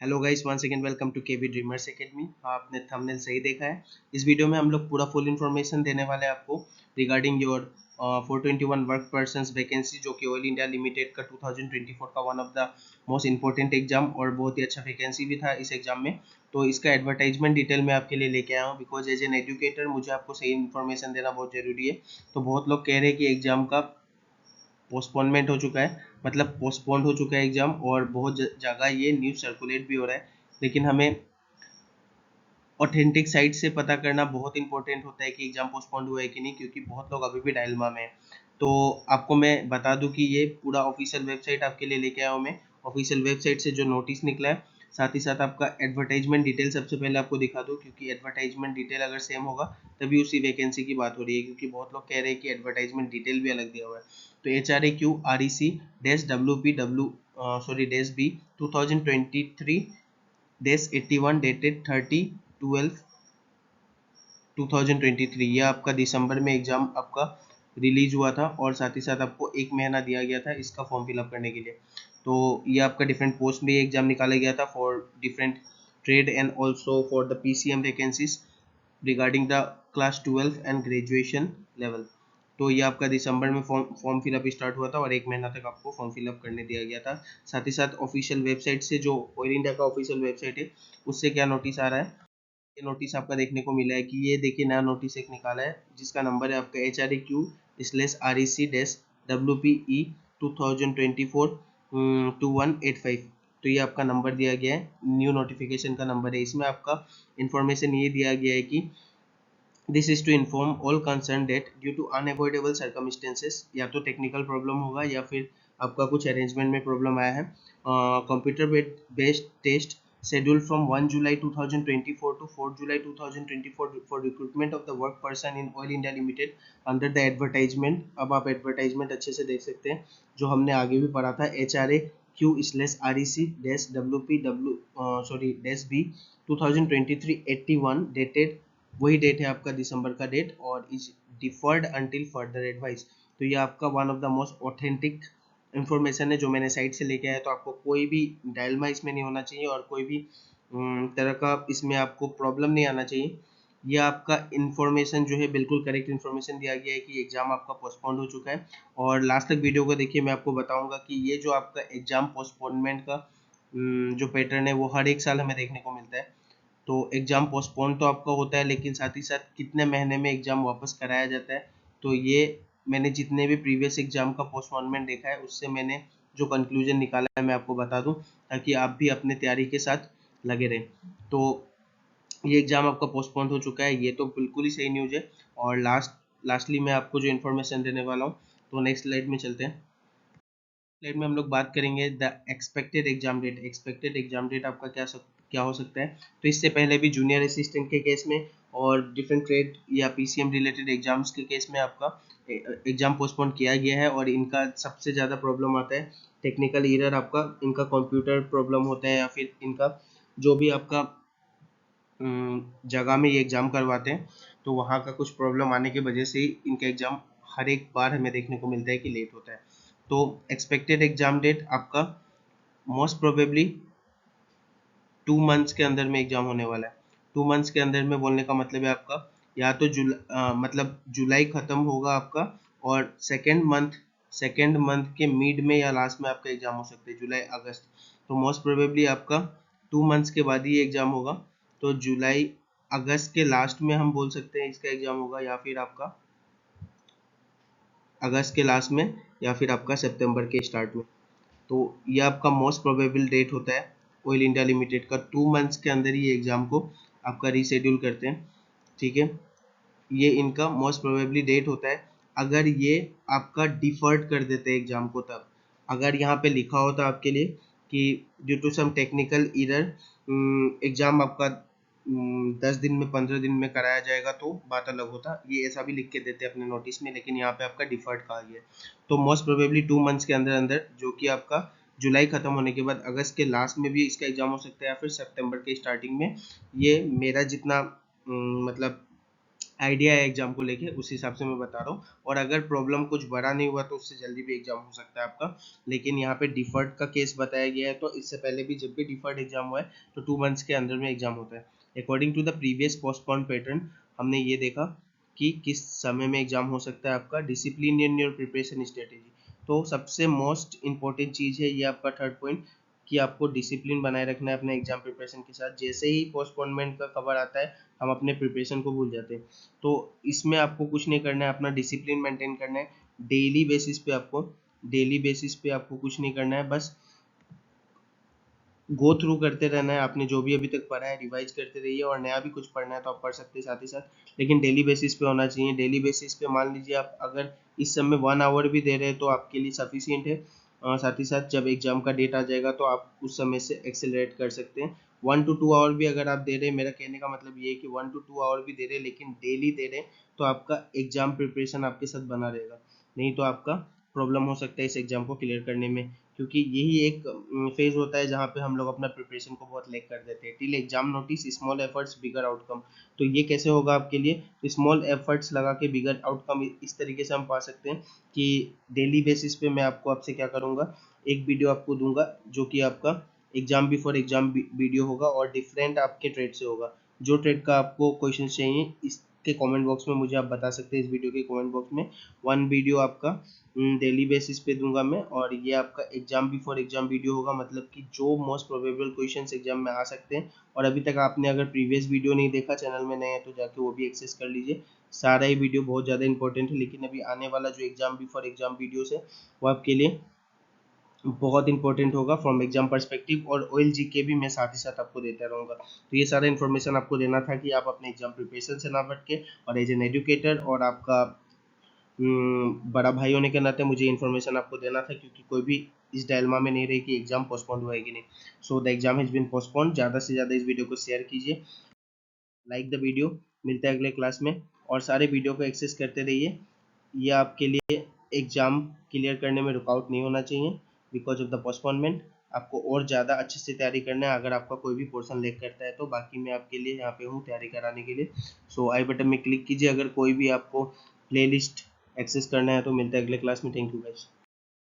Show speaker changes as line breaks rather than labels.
Hello guys, once again welcome to KV dreamers academy. आपने thumbnail सही देखा है। इस वीडियो में हम लोग पूरा फुल इन्फॉर्मेशन देने वाले हैं आपको regarding your 421 work persons vacancy, जो कि ऑयल इंडिया लिमिटेड का 2024 का one of the most important exam और बहुत ही अच्छा वैकेंसी भी था इस एग्जाम में। तो इसका एडवर्टाइजमेंट डिटेल मैं आपके लिए लेके आया हूँ, बिकॉज एज एन एजुकेटर मुझे आपको सही इन्फॉर्मेशन देना बहुत जरूरी है। तो बहुत लोग कह रहे हैं कि एग्जाम का पोस्टपोनमेंट हो चुका है, मतलब पोस्टपोन्ड हो चुका है एग्जाम, और बहुत जगह ये न्यूज़ सर्कुलेट भी हो रहा है। लेकिन हमें ऑथेंटिक साइट से पता करना बहुत इंपॉर्टेंट होता है कि एग्जाम पोस्टपोन्ड हुआ है कि नहीं, क्योंकि बहुत लोग अभी भी डायलेमा में हैं। तो आपको मैं बता दूं कि ये पूरा ऑफिशियल वेबसाइट आपके लिए लेके आया हूँ मैं। ऑफिशियल वेबसाइट से जो नोटिस निकला है, साथ ही साथ आपका एडवर्टाइजमेंट डिटेल सबसे पहले आपको दिखा दूं, क्योंकि एडवर्टाइजमेंट डिटेल अगर सेम होगा तभी उसी वैकेंसी की बात हो रही है, क्योंकि बहुत लोग कह रहे हैं कि एडवर्टाइजमेंट डिटेल भी अलग दिया हुआ है। तो HRAQ REC-WP 2023-81 डेटेड 30/12/2023, ये आपका दिसंबर में एग्जाम आपका रिलीज हुआ था, और साथ ही साथ आपको एक महीना दिया गया था इसका फॉर्म फिलअप करने के लिए। तो ये आपका डिफरेंट पोस्ट में एग्जाम निकाला गया था for different trade and also for the PCM vacancies regarding the class 12 and graduation level. तो ये आपका दिसंबर में फॉर्म फिलअप स्टार्ट हुआ था, और एक महीना तक आपको फॉर्म फिलअप करने दिया गया था। साथ ही साथ ऑफिशियल वेबसाइट से, जो ऑयल इंडिया का ऑफिशियल वेबसाइट है, उससे क्या नोटिस आ रहा है, ये नोटिस आपका देखने को मिला है कि ये देखिए नया नोटिस एक निकाला है, जिसका नंबर है आपका HRAQ/REC-WPE 2024-2185। तो ये आपका नंबर दिया गया है, न्यू नोटिफिकेशन का नंबर है। इसमें आपका इंफॉर्मेशन ये दिया गया है कि this is to inform all concern date due to unavoidable circumstances, या तो टेक्निकल प्रॉब्लम होगा या फिर आपका कुछ अरेंजमेंट में प्रॉब्लम आया है। Computer based test scheduled from 1 July 2024 to 4 July 2024 for recruitment of the work person in Oil India Limited under the advertisement। अब आप एडवर्टाइजमेंट अच्छे से देख सकते हैं, जो हमने आगे भी पढ़ा था, HRAQ/REC-WP 2023-81 डेटेड, वही डेट है आपका दिसंबर का डेट, और is deferred until further advice. तो ये आपका one of the most authentic information है जो मैंने साइट से लेके आया। तो आपको कोई भी डायलमा इसमें नहीं होना चाहिए, और कोई भी तरह का इसमें आपको प्रॉब्लम नहीं आना चाहिए। ये आपका इन्फॉर्मेशन जो है बिल्कुल करेक्ट इन्फॉर्मेशन दिया गया है कि एग्जाम आपका पोस्टपोन्ड हो चुका है। और लास्ट तक वीडियो को देखिए, मैं आपको बताऊंगा कि ये जो आपका एग्जाम पोस्टपोनमेंट का जो पैटर्न है, वो हर एक साल हमें देखने को मिलता है। तो एग्ज़ाम पोस्टपोन तो आपका होता है, लेकिन साथ ही साथ कितने महीने में एग्ज़ाम वापस कराया जाता है, तो ये मैंने जितने भी प्रीवियस एग्ज़ाम का पोस्टपोनमेंट देखा है, उससे मैंने जो कंक्लूजन निकाला है मैं आपको बता दूं, ताकि आप भी अपने तैयारी के साथ लगे रहें। तो ये एग्ज़ाम आपका पोस्टपोन हो चुका है, ये तो बिल्कुल ही सही न्यूज़ है। और लास्टली मैं आपको जो इन्फॉर्मेशन देने वाला हूँ, तो नेक्स्ट स्लाइड में चलते हैं। स्लाइड में हम लोग बात करेंगे the expected exam date. Expected exam date आपका क्या हो सकता है। तो इससे पहले भी जूनियर असिस्टेंट के केस में और डिफरेंट ट्रेड या PCM रिलेटेड एग्जाम्स के केस में आपका एग्जाम पोस्टपोन किया गया है, और इनका सबसे ज़्यादा प्रॉब्लम आता है टेक्निकल एरर, आपका इनका कंप्यूटर प्रॉब्लम होता है, या फिर इनका जो भी आपका जगह में ये एग्ज़ाम करवाते हैं, तो वहाँ का कुछ प्रॉब्लम आने की वजह से ही इनका एग्ज़ाम हर एक बार हमें देखने को मिलता है कि लेट होता है। तो एक्सपेक्टेड एग्ज़ाम डेट आपका मोस्ट प्रोबेबली 2 मंथ्स के अंदर में एग्ज़ाम होने वाला है। 2 मंथ्स के अंदर में बोलने का मतलब है आपका, या तो मतलब जुलाई ख़त्म होगा आपका, और सेकेंड मंथ के मिड में या लास्ट में आपका एग्ज़ाम हो सकता है, जुलाई अगस्त। तो मोस्ट प्रोबेबली आपका 2 मंथ्स के बाद ही एग्ज़ाम होगा। तो जुलाई अगस्त के लास्ट में हम बोल सकते हैं इसका एग्ज़ाम होगा, या फिर आपका अगस्त के लास्ट में, या फिर आपका सितंबर के स्टार्ट में। तो ये आपका मोस्ट प्रोबेबल डेट होता है ऑयल इंडिया लिमिटेड का। 2 मंथ्स के अंदर ही एग्ज़ाम को आपका रीशेड्यूल करते हैं, ठीक है। ये इनका मोस्ट प्रोबेबली डेट होता है। अगर ये आपका डिफर्ड कर देते हैं एग्ज़ाम को, तब अगर यहाँ पे लिखा होता आपके लिए कि due to some technical error exam आपका 10 दिन में 15 दिन में कराया जाएगा, तो बात अलग होता। ये ऐसा भी लिख के देते अपने नोटिस में, लेकिन यहाँ पे आपका डिफर्ड कहा गया है। तो मोस्ट प्रोबेबली 2 मंथ्स के अंदर अंदर, जो कि आपका जुलाई ख़त्म होने के बाद अगस्त के लास्ट में भी इसका एग्ज़ाम हो सकता है, या फिर सितंबर के स्टार्टिंग में। ये मेरा जितना मतलब आइडिया है एग्जाम को लेके, उस हिसाब से मैं बता रहा हूँ। और अगर प्रॉब्लम कुछ बड़ा नहीं हुआ तो उससे जल्दी भी एग्जाम हो सकता है आपका। लेकिन यहाँ पे डिफर्ड का केस बताया गया है, तो इससे पहले भी जब भी डिफर्ड एग्जाम हुआ है तो 2 मंथ्स के अंदर में एग्जाम होता है। According to the previous postpone pattern, हमने ये देखा कि किस समय में एग्जाम हो सकता है आपका। Discipline in your preparation strategy, तो सबसे मोस्ट इंपॉर्टेंट चीज़ है ये आपका थर्ड पॉइंट, कि आपको डिसिप्लिन बनाए रखना है अपने एग्जाम प्रिपरेशन के साथ। जैसे ही पोस्टपोनमेंट का खबर आता है हम अपने प्रिपरेशन को भूल जाते हैं। तो इसमें आपको कुछ नहीं करना है, अपना डिसिप्लिन मेंटेन करना है। डेली बेसिस पे आपको कुछ नहीं करना है, बस गो थ्रू करते रहना है। आपने जो भी अभी तक पढ़ा है रिवाइज करते रहिए, और नया भी कुछ पढ़ना है तो आप पढ़ सकते हैं साथ ही साथ, लेकिन डेली बेसिस पे होना चाहिए। डेली बेसिस पे मान लीजिए आप अगर इस समय 1 आवर भी दे रहे हैं तो आपके लिए सफिशियंट है। साथ ही साथ जब एग्जाम का डेट आ जाएगा तो आप उस समय से एक्सेलरेट कर सकते हैं। 1 to 2 आवर भी अगर आप दे रहे हैं, मेरा कहने का मतलब ये है कि 1 to 2 आवर भी दे रहे हैं लेकिन डेली दे रहे हैं, तो आपका एग्जाम प्रिपरेशन आपके साथ बना रहेगा। नहीं तो आपका प्रॉब्लम हो सकता है इस एग्जाम को क्लियर करने में, क्योंकि यही एक फेज होता है जहाँ पे हम लोग अपना प्रिपरेशन को बहुत लेग कर देते हैं। Till exam notice small efforts bigger outcome, तो ये कैसे होगा आपके लिए? तो स्मॉल एफर्ट्स लगा के बिगर आउटकम इस तरीके से हम पा सकते हैं कि डेली बेसिस पे मैं आपको आपसे क्या करूँगा, एक वीडियो आपको दूंगा जो कि आपका एग्जाम बिफोर एग्जाम वीडियो होगा, और डिफरेंट आपके ट्रेड से होगा। जो ट्रेड का आपको क्वेश्चन चाहिए इसके कमेंट बॉक्स में मुझे आप बता सकते हैं, इस वीडियो के कमेंट बॉक्स में। 1 वीडियो आपका डेली बेसिस पे दूंगा मैं, और ये आपका एग्जाम बिफोर एग्जाम वीडियो होगा, मतलब कि जो मोस्ट प्रोबेबल क्वेश्चंस एग्जाम में आ सकते हैं। और अभी तक आपने अगर प्रीवियस वीडियो नहीं देखा, चैनल में नए हैं तो जाके वो भी एक्सेस कर लीजिए। सारा ही वीडियो बहुत ज़्यादा इंपॉर्टेंट है, लेकिन अभी आने वाला जो एग्जाम बिफोर एग्जाम वीडियोस है वो आपके लिए बहुत इंपॉर्टेंट होगा फ्रॉम एग्जाम पर्सपेक्टिव। और ओएल जीके भी मैं साथ ही साथ आपको देता रहूँगा। तो ये सारा इन्फॉर्मेशन आपको देना था कि आप अपने एग्जाम प्रिपरेशन से ना भटके, और एज एन एजुकेटर और आपका बड़ा भाई होने के नाते मुझे इन्फॉर्मेशन आपको देना था, क्योंकि कोई भी इस डायलमा में नहीं रही कि एग्जाम पोस्टपोन हुआ है कि नहीं। So the exam has been postpone. ज़्यादा से ज़्यादा इस वीडियो को शेयर कीजिए, लाइक द वीडियो। मिलते हैं अगले क्लास में, और सारे वीडियो को एक्सेस करते रहिए। ये आपके लिए एग्जाम क्लियर करने में रुकावट नहीं होना चाहिए बिकॉज ऑफ द पोस्टपोनमेंट। आपको और ज़्यादा अच्छे से तैयारी करना है। अगर आपका कोई भी पोर्शन लेक करता है तो बाकी मैं आपके लिए यहाँ पे हूँ तैयारी कराने के लिए। सो आई बटन में क्लिक कीजिए अगर कोई भी आपको प्लेलिस्ट एक्सेस करना है। तो मिलते हैं अगले क्लास में। Thank you guys.